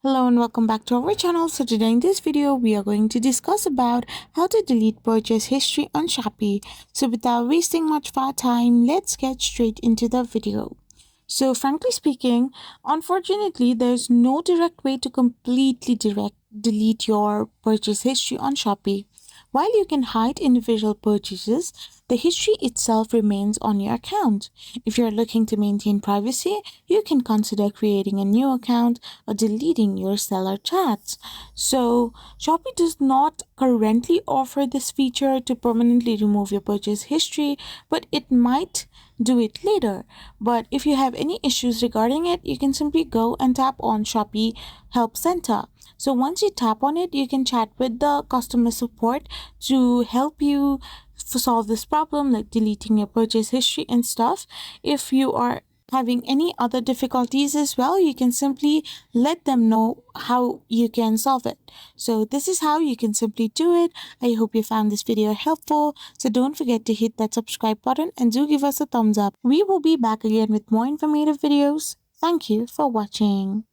Hello and welcome back to our channel. So today in this video, we are going to discuss about how to delete purchase history on Shopee. So without wasting much of our time, let's get straight into the video. So frankly speaking, unfortunately, there's no direct way to completely delete your purchase history on Shopee. While you can hide individual purchases, the history itself remains on your account. If you're looking to maintain privacy, you can consider creating a new account or deleting your seller chats. So, Shopee does not currently offer this feature to permanently remove your purchase history, but it might do it later. But if you have any issues regarding it, you can simply go and tap on Shopee Help Center. So once you tap on it, you can chat with the customer support to help you solve this problem, like deleting your purchase history and stuff. If you are having any other difficulties as well, you can simply let them know how you can solve it. So this is how you can simply do it. I hope you found this video helpful. So don't forget to hit that subscribe button and do give us a thumbs up. We will be back again with more informative videos. Thank you for watching.